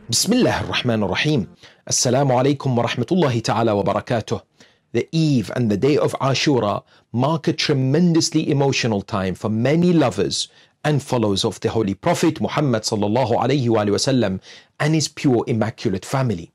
Bismillah ar-Rahman ar-Rahim. Assalamu alaikum wa rahmatullahi ta'ala wa barakatuh. The eve and the day of Ashura mark a tremendously emotional time for many lovers and followers of the Holy Prophet Muhammad sallallahu alayhi wa sallam and his pure immaculate family.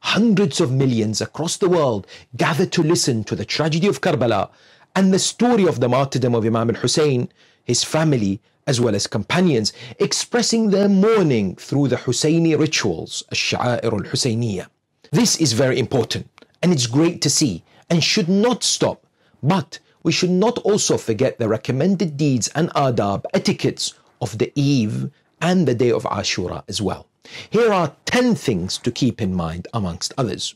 Hundreds of millions across the world gather to listen to the tragedy of Karbala and the story of the martyrdom of Imam al-Hussein, his family, as well as companions, expressing their mourning through the Husseini rituals, al-Sha'air al-Husayniyah. This is very important and it's great to see and should not stop, but we should not also forget the recommended deeds and adab, etiquettes of the eve and the day of Ashura as well. Here are 10 things to keep in mind amongst others.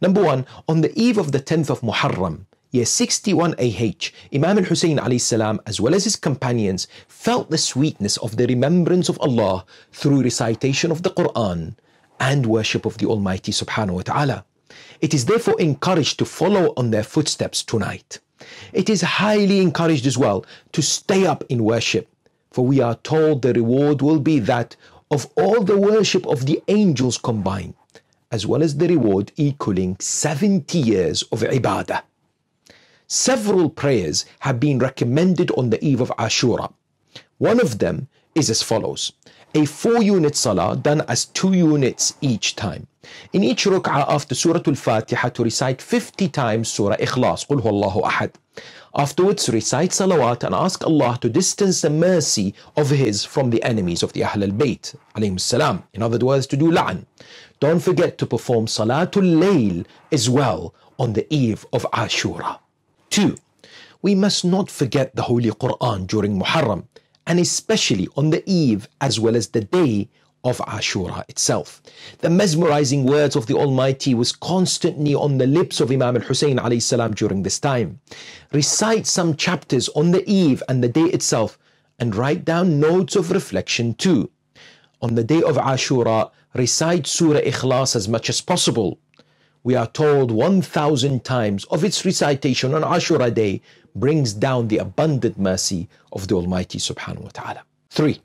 Number 1, on the eve of the 10th of Muharram, year 61 AH, Imam al-Hussein alayhi salam as well as his companions felt the sweetness of the remembrance of Allah through recitation of the Quran and worship of the Almighty subhanahu wa ta'ala. It is therefore encouraged to follow on their footsteps tonight. It is highly encouraged as well to stay up in worship, for we are told the reward will be that of all the worship of the angels combined, as well as the reward equaling 70 years of ibadah. Several prayers have been recommended on the eve of Ashura. One of them is as follows: a 4-unit salah done as 2 units each time. In each ruk'ah after Surah Al-Fatiha to recite 50 times Surah Ikhlas, Qul Huwallahu Ahad. Afterwards recite salawat and ask Allah to distance the mercy of His from the enemies of the Ahl al-Bayt alayhim salam. In other words, to do la'an. Don't forget to perform Salatul Layl as well on the eve of Ashura. 2. We must not forget the Holy Quran during Muharram, and especially on the eve as well as the day of Ashura itself. The mesmerizing words of the Almighty was constantly on the lips of Imam al-Hussein alayhi salam during this time. Recite some chapters on the eve and the day itself and write down notes of reflection too. On the day of Ashura, recite Surah Ikhlas as much as possible. We are told 1,000 times of its recitation on Ashura day brings down the abundant mercy of the Almighty subhanahu wa ta'ala. 3.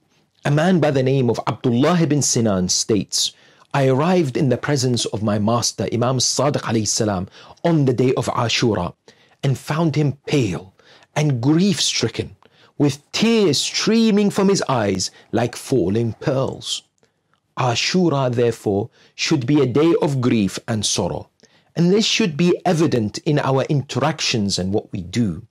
A man by the name of Abdullah ibn Sinan states, I arrived in the presence of my master Imam Sadiq alayhi salam on the day of Ashura and found him pale and grief-stricken with tears streaming from his eyes like falling pearls. Ashura therefore should be a day of grief and sorrow, and this should be evident in our interactions and what we do.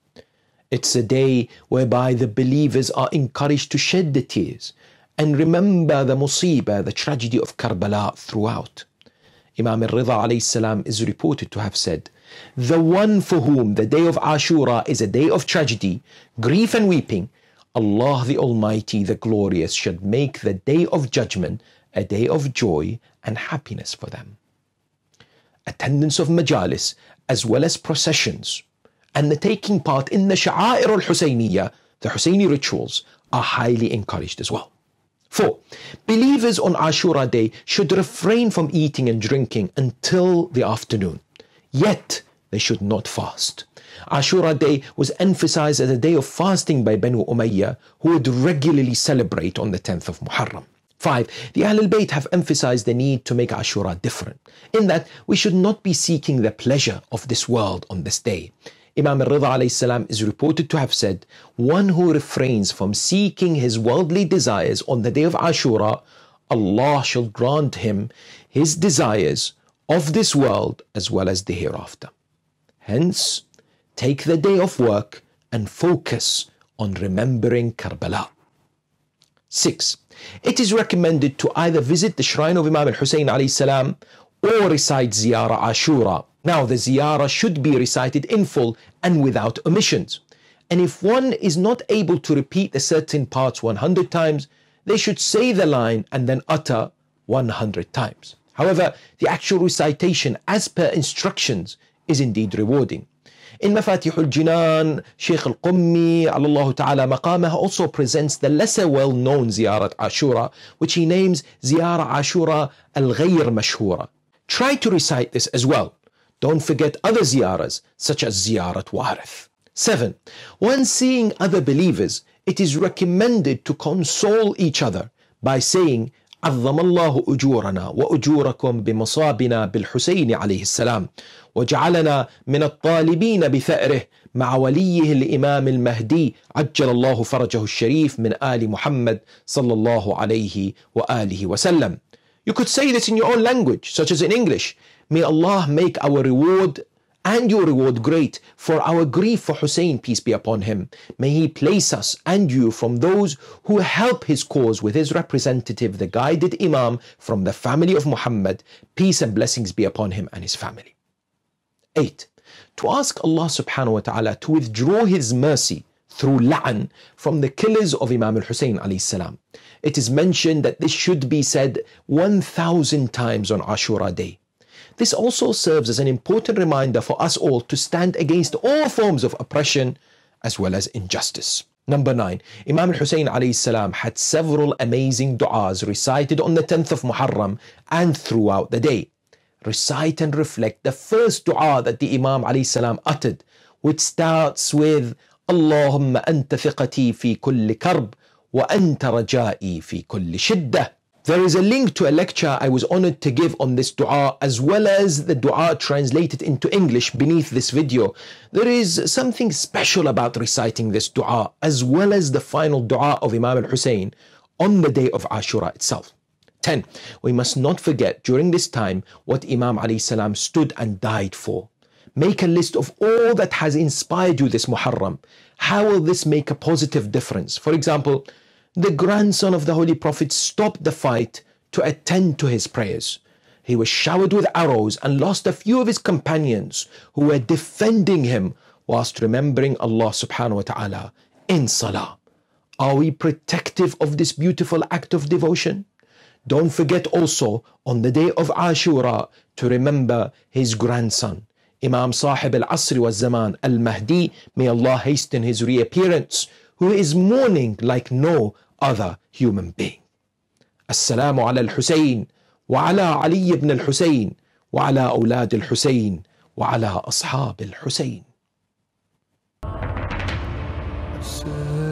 It's a day whereby the believers are encouraged to shed the tears and remember the musibah, the tragedy of Karbala throughout. Imam al-Ridha alayhi salam is reported to have said, the one for whom the day of Ashura is a day of tragedy, grief and weeping, Allah the Almighty, the Glorious, should make the day of judgment a day of joy and happiness for them. Attendance of majalis as well as processions and the taking part in the Sha'air al-Husayniyah, the Husseini rituals, are highly encouraged as well. 4. Believers on Ashura day should refrain from eating and drinking until the afternoon. Yet they should not fast. Ashura day was emphasized as a day of fasting by Banu Umayyah, who would regularly celebrate on the 10th of Muharram. 5. The Ahl al-Bayt have emphasized the need to make Ashura different, in that we should not be seeking the pleasure of this world on this day. Imam al-Ridha alayhi salam is reported to have said, one who refrains from seeking his worldly desires on the day of Ashura, Allah shall grant him his desires of this world as well as the hereafter. Hence, take the day off work and focus on remembering Karbala. 6. It is recommended to either visit the shrine of Imam al-Hussein alayhi salam or recite Ziyarah Ashura. Now, the Ziyarah should be recited in full and without omissions. And if one is not able to repeat the certain parts 100 times, they should say the line and then utter 100 times. However, the actual recitation as per instructions is indeed rewarding. In Mafatih al-Jinan, Sheikh al-Qummi, Allah Ta'ala maqamah, also presents the lesser well-known Ziyarat Ashura, which he names Ziyara Ashura al-Ghayr Mashhura. Try to recite this as well. Don't forget other ziyaras, such as Ziyarat Warith. 7. When seeing other believers, it is recommended to console each other by saying, عظم الله أجورنا وأجوركم بمصابنا بالحسين عليه السلام وجعلنا من الطالبين بثأره مع وليه الإمام المهدي عجل الله فرجه الشريف من آل محمد صلى الله عليه وآله وسلم. You could say this in your own language, such as in English. May Allah make our reward and your reward great for our grief for Hussein, peace be upon him. May he place us and you from those who help his cause with his representative, the guided Imam from the family of Muhammad, peace and blessings be upon him and his family. 8. To ask Allah subhanahu wa ta'ala to withdraw his mercy through la'an from the killers of Imam al-Hussein alayhi salam. It is mentioned that this should be said 1,000 times on Ashura day. This also serves as an important reminder for us all to stand against all forms of oppression as well as injustice. Number 9. Imam al-Hussein alayhi salam had several amazing du'as recited on the 10th of Muharram and throughout the day. Recite and reflect the first du'a that the Imam alayhi salam uttered, which starts with Allahumma anta thiqati fi kulli karb wa anta raja'i fi kulli shiddah. There is a link to a lecture I was honored to give on this dua, as well as the dua translated into English beneath this video. There is something special about reciting this dua, as well as the final dua of Imam al-Hussein on the day of Ashura itself. 10. We must not forget during this time what Imam alayhi salam stood and died for. Make a list of all that has inspired you this Muharram. How will this make a positive difference? For example, the grandson of the Holy Prophet stopped the fight to attend to his prayers. He was showered with arrows and lost a few of his companions who were defending him whilst remembering Allah subhanahu wa ta'ala in salah. Are we protective of this beautiful act of devotion? Don't forget also on the day of Ashura to remember his grandson, Imam Sahib al-Asr wa Zaman al-Mahdi, may Allah hasten his reappearance, who is mourning like no other human being. Assalamu ala al-Husayn wa ala Ali ibn al-Husayn wa ala awlad al-Husayn wa ala ashab al-Husayn. Sir